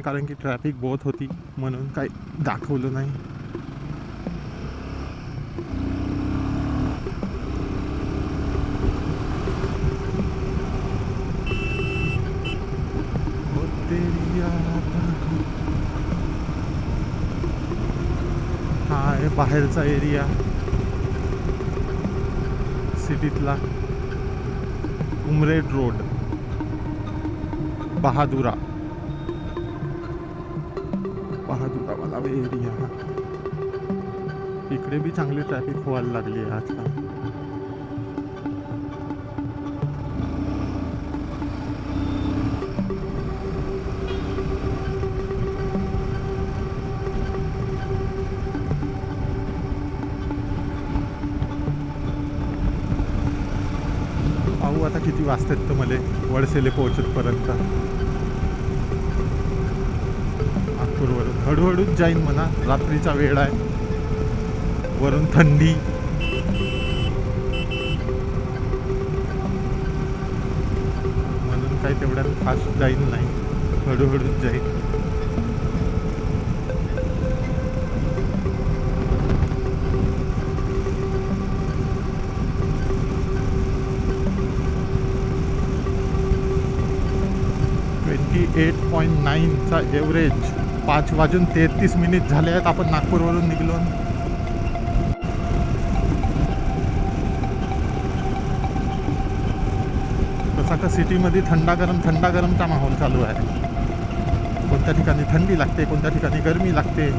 नाही कारण की ट्रॅफिक बहुत होती म्हणून काही दाखवलं नाही. हा आहे बाहेरचा एरिया सिटीतला. उमरेड रोड, बहादुरा वाला एरिया. इकडे बी चांगली ट्रॅफिक व्हायला लागली आहे आजकाल. पाहू आता किती वाजतात तर मला वडसेले पोहोचतपर्यंत. नागपूरवरून हळूहळूच जाईन म्हणा, रात्रीचा वेळ आहे, वरून थंडी. म्हणून काही तेवढ्यात फास्ट जाईन नाही, हळूहळूच जाईन. .9चा एव्हरेज. 5:33 झाले आहेत. आपण नागपूरवरून निघलो. तसा का सिटीमध्ये थंडा गरमचा माहोल चालू आहे. कोणत्या ठिकाणी थंडी लागते, कोणत्या ठिकाणी गरमी लागते.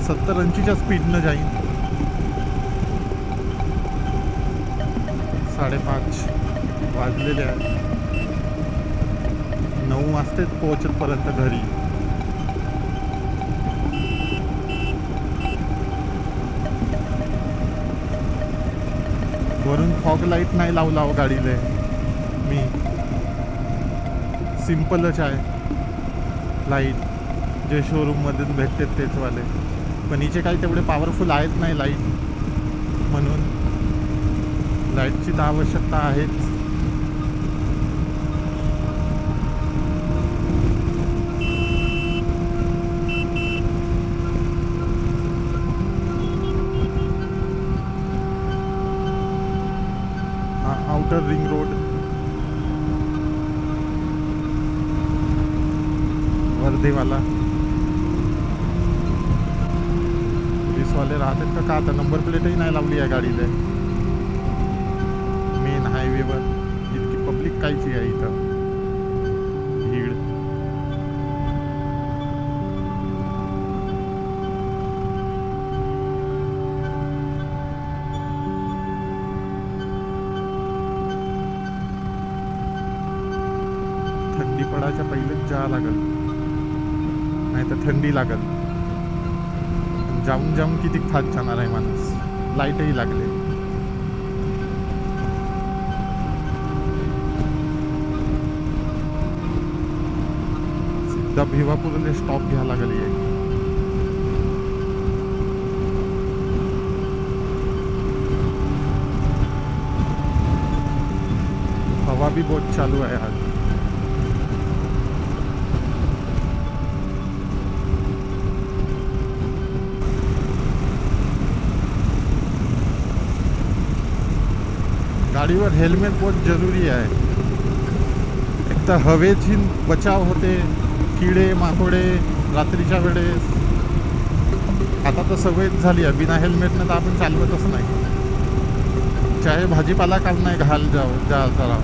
70-80च्या स्पीडनं जाईन. 5:30 वाजलेले आहेत. 9 वाजतेच पोहोचतपर्यंत घरी. वरून फॉग लाईट नाही लावला हो गाडीला मी. सिम्पलच आहे लाईट, जे शोरूममधून भेटते तेच वाले. पण हिचे काही तेवढे पॉवरफुल आहेत नाही लाईट, म्हणून लाईटची तर आवश्यकता आहेच. आउटर रिंग रोड, वर्धेवाला. पोलीसवाले राहतात का आता? नंबर प्लेटही नाही लावली आहे गाडीला. मेन हायवेवर इतकी पब्लिक कायची आहे इथं, भीड. थंडी पडायच्या पहिलेच जा लागल, नाही तर थंडी लागल. जाऊन किती थाट जाणार आहे माणूस. लाईटही लागले. सिद्धा भिवापूरला स्टॉप घ्या लागल. हवा भी बहुत चालू आहे आज. गाडीवर हेल्मेट बहुत जरुरी आहे. एक तर हवेची बचाव होते, किडे माकोडे रात्रीच्या वेळेस. आता तर सवयच झाली आहे, बिना हेल्मेटनं तर आपण चालवतच नाही. चाहे भाजीपाला काल नाही घाल जा जरा.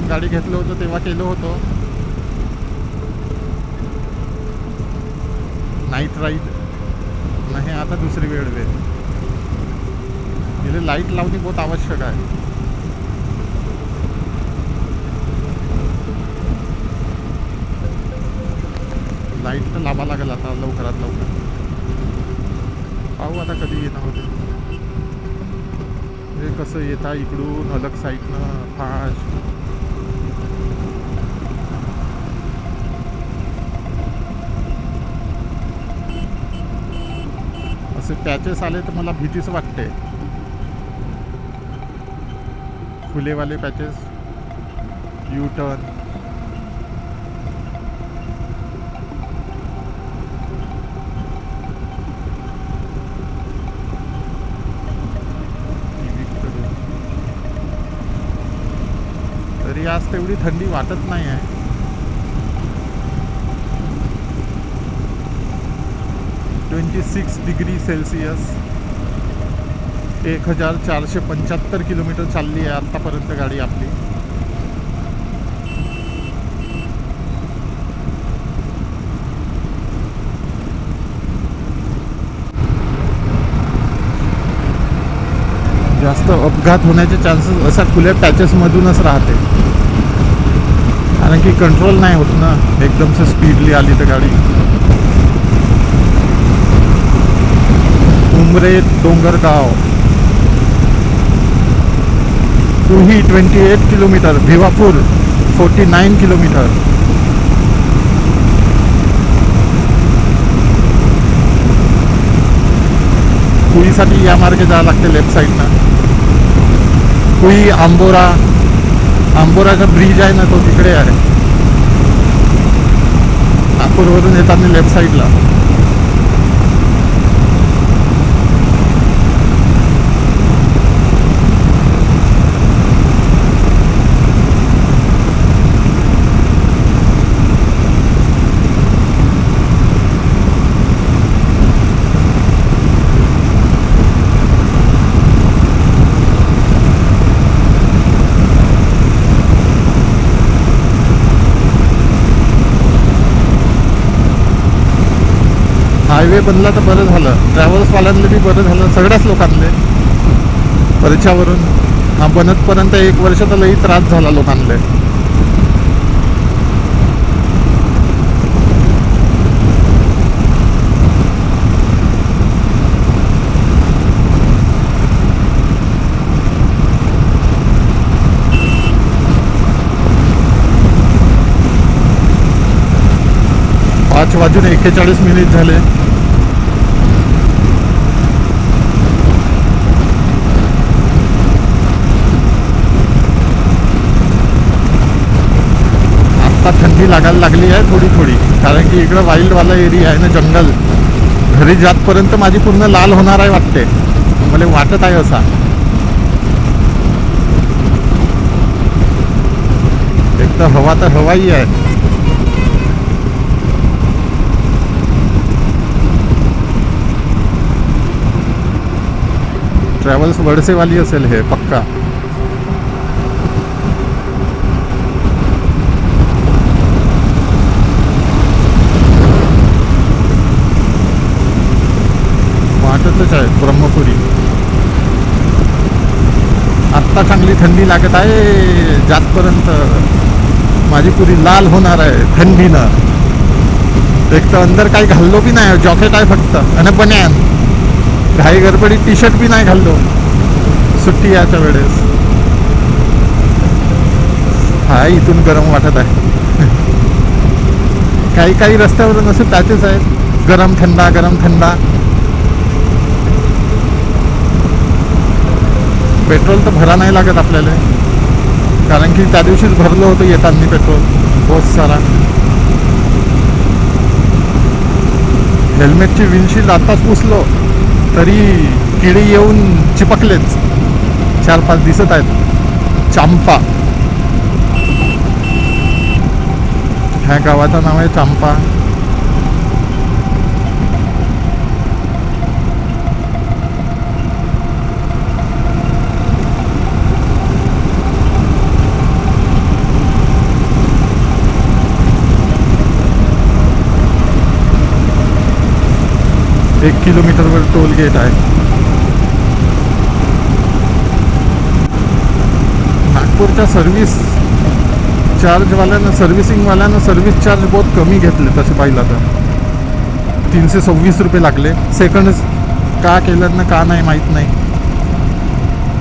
गाडी घेतलं होतं तेव्हा केलं होतं नाईट राईड. नाही आता दुसरी वेळ तिला लाईट लावणे बहुत आवश्यक आहे. लाईट तर लावा लागेल आता लवकरात लवकर. पाहू आता कधी येणार होते. हे कसं येता इकडून अलग साईडनं फास्ट. असे पॅचेस आले तर मला भीतीच वाटते. फुलेवाले पॅचेस, यू टर्न. तरी आज तेवढी थंडी वाटत नाही आहे. -26°C, 1475 किलोमीटर चालली आहे आत्तापर्यंत गाडी आपली. जास्त अपघात होण्याचे चान्सेस अशा खुल्या पॅचेसमधूनच राहते, कारण की कंट्रोल नाही होत ना एकदम से स्पीडली आली तर गाडी. उमरे डोंगरगाव, कुही 28 किलोमीटर, भिवापूर 49 किलोमीटर. कुईसाठी या मार्गे जावं लागते लेफ्ट साईडनं. कुई आंबोराचा ब्रिज आहे ना तो तिकडे आहे. नागपूरवरून येताना लेफ्ट साईडला. हायवे बनला तर बरं झालं, ट्रॅव्हल्सवाल्यांना बी बरं झालं, सगळ्याच लोकांना. परच्यावरून हा बनतपर्यंत 1 वर्ष तर लई त्रास झाला लोकांना. पाच वाजून 41 मिनिट झाले. थंडी लागायला लागली आहे थोडी थोडी, कारण की इकडं वाईल्डवाला एरिया आहे ना, जंगल. घरी जातपर्यंत माझी पूर्ण लाल होणार आहे वाटते, मला वाटत आहे असा. एक तर हवा तर हवाही आहे. ट्रॅव्हल्स वडसेवाली असेल हे पक्का. वाटतच आहे ब्रह्मपुरी. आत्ता चांगली थंडी लागत आहे, जातपर्यंत माझी पुरी लाल होणार आहे थंडीनं. एक तर अंदर काही घाललो बी नाही, जॉकेट आहे फक्त आणि बन्यान. घाई गडबडीत टी शर्ट बी नाही घाललो सुट्टी याच्या वेळेस. हा इथून गरम वाटत आहे. काही काही रस्त्यावरून असे पॅचेस आहेत, गरम थंडा गरम थंडा. पेट्रोल तर भरा नाही लागत आपल्याला, कारण की त्या दिवशीच भरलं होतं येताना पेट्रोल बहुत सारा. हेल्मेटची विंडशील्ड आत्ताच पुसलो तरी किडे येऊन चिपकलेच, 4-5 दिसत आहेत. चांपा, ह्या गावाचं नाव आहे चांपा. एक किलोमीटरवर टोल गेट आहे. नागपूरच्या सर्व्हिस चार्जवाल्यानं, सर्व्हिसिंगवाल्यानं सर्व्हिस चार्ज बहुत कमी घेतले तसे पाहिलं तर. 326 रुपये लागले. सेकंड का केलं ना का नाही माहीत नाही,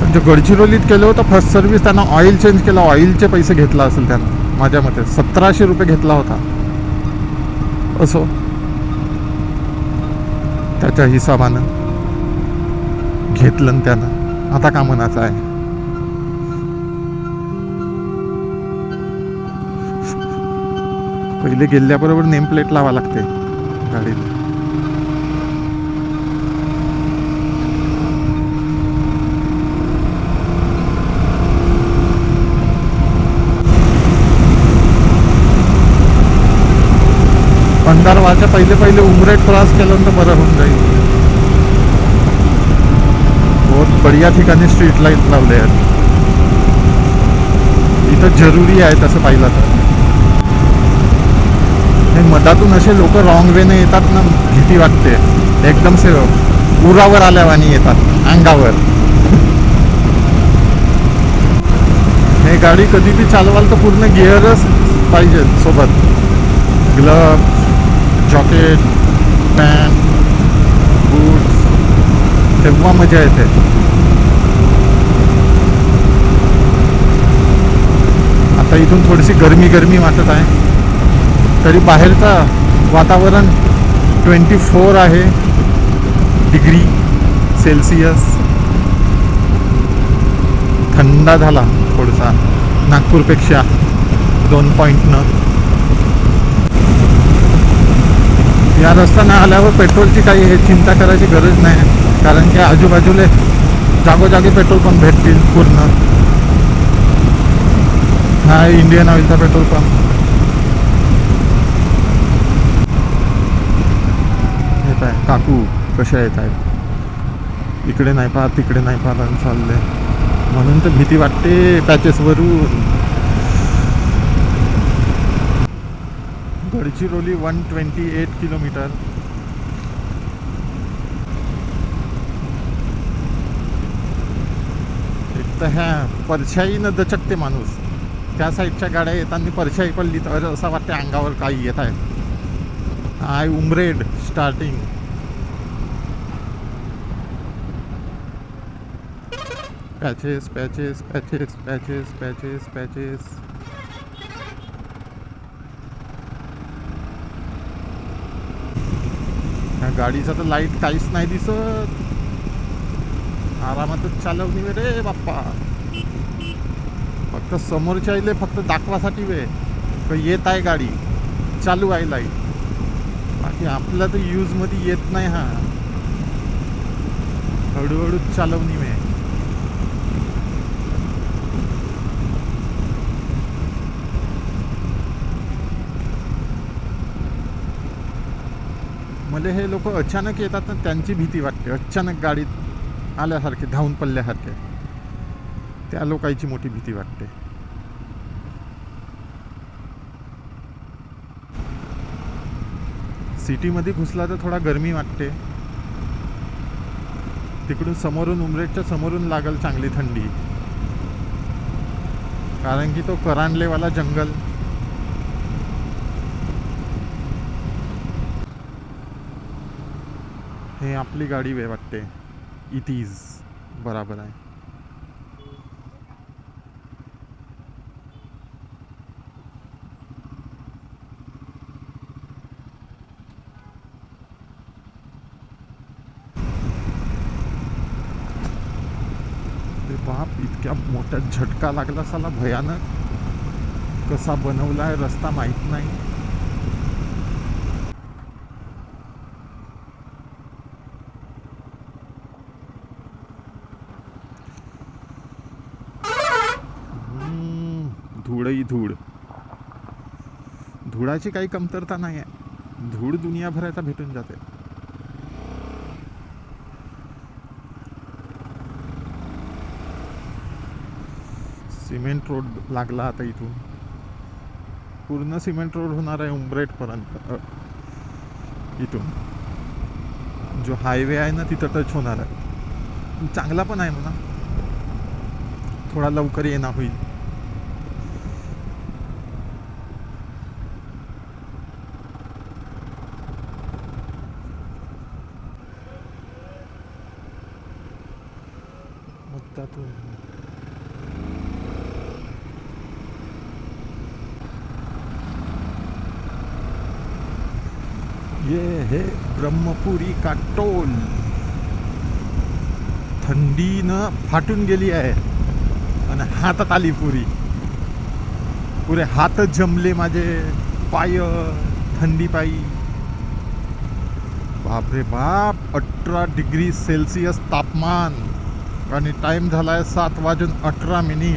पण जो गडचिरोलीत केलं होतं फर्स्ट सर्व्हिस, त्यांना ऑइल चेंज केला, ऑइलचे पैसे घेतला असेल त्यानं, माझ्या मते 1700 रुपये घेतला होता. असो, त्याच्या हिशोबानं घेतलं त्यानं, आता का म्हणायचं आहे. पहिले गेल्याबरोबर नेम प्लेट लावा लागते गाडीला. पंधरवाच्या पहिले उमरेट क्रॉस केलं तर बरं होऊन जाईल. बहुत बढिया ठिकाणी स्ट्रीट लाईट लावले आहेत. इथं जरुरी आहे तसं पाहिलं तर. हे मधातून असे लोक रॉंग वेने येतात ना, भीती वाटते. एकदम से उरावर आल्यावानी येतात अंगावर. हे गाडी कधी बी चालवाल तर पूर्ण गिअरच पाहिजे सोबत. ग्लव्ह, जॉकेट, पॅन्ट, बूट्स, तेव्हा मजा येते. आता इथून थोडीशी गरमी वाटत आहे, तरी बाहेरचं वातावरण 24 आहे डिग्री सेल्सिअस. थंड झाला थोडासा नागपूरपेक्षा 2 पॉईंटनं. या रस्त्यानं आल्यावर पेट्रोलची काही हे चिंता करायची गरज नाही, कारण की आजूबाजूला जागोजागी पेट्रोल पंप भेटतील पूर्ण. हा इंडियन ऑइलचा पेट्रोल पंप. येत आहे काकू कशा येत आहेत, इकडे नाही पाहत तिकडे नाही पाहत आणि चालले, म्हणून तर भीती वाटते पॅचेसवरून. गडचिरोली 128 किलोमीटर. एक तर ह्या परछाईनं दचकते माणूस. त्या साईडच्या गाड्या येताना परछाई पडली तर असं वाटते अंगावर काही येत आहे. Hi Umred starting. Patches patches patches patches patches patches. गाडीचा तर लाईट काहीच नाही दिसत. आरामातच चालवणी वे रे बाप्पा. फक्त समोरच्या आईले फक्त दाखवासाठी वे येत आहे गाडी, चालू आहे लाईट. बाकी आपल्या तर यूजमध्ये येत नाही. हा हळूहळूच चालवणी वे. मला हे लोक अचानक येतात ना, त्यांची भीती वाटते. अचानक गाडीत आल्यासारखे, धावून पडल्यासारखे, त्या लोकांची मोठी भीती वाटते. सिटीमध्ये घुसला तर थोडा गरमी वाटते. तिकडून समोरून उमरेटच्या समोरून लागल चांगली थंडी, कारण की तो करांडलेवाला जंगल. हे आपली गाडी वे वाटते. इट इज बराबर आहे. बाप, इतक्या मोठ्या झटका लागला साला भयानक. कसा बनवलाय रस्ता माहित नाही. धूळही धूळ. धुळाची काही कमतरता नाही आहे. धूळ दुनियाभराचा भेटून जाते. सिमेंट रोड लागला आता. इथून पूर्ण सिमेंट रोड होणार आहे उमरेट पर्यंत. इथून जो हायवे आहे ना तिथं टच होणार आहे. चांगला पण आहे म्हणा, थोडा लवकर येणं होईल. दिसतात. ये है ब्रह्मपुरी का टोल. थंडीनं फाटून गेली आहे आणि हातात आली पुरी. पुरे हात जमले माझे, पाय थंडी पायी. बापरे बाप, 18 डिग्री सेल्सिअस तापमान आणि टाइम झालाय 7:18.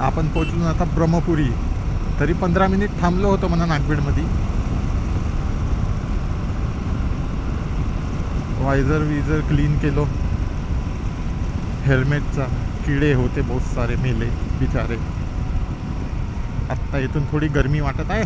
आपण पोचलो आता ब्रह्मपुरी. तरी 15 मिनिट थांबलो होतो म्हणा नागबीडमध्ये. वायझर विझर क्लीन केलो. हेल्मेटचा किडे होते बहुत सारे, मेले बिचारे. आत्ता इथून थोडी गरमी वाटत आहे.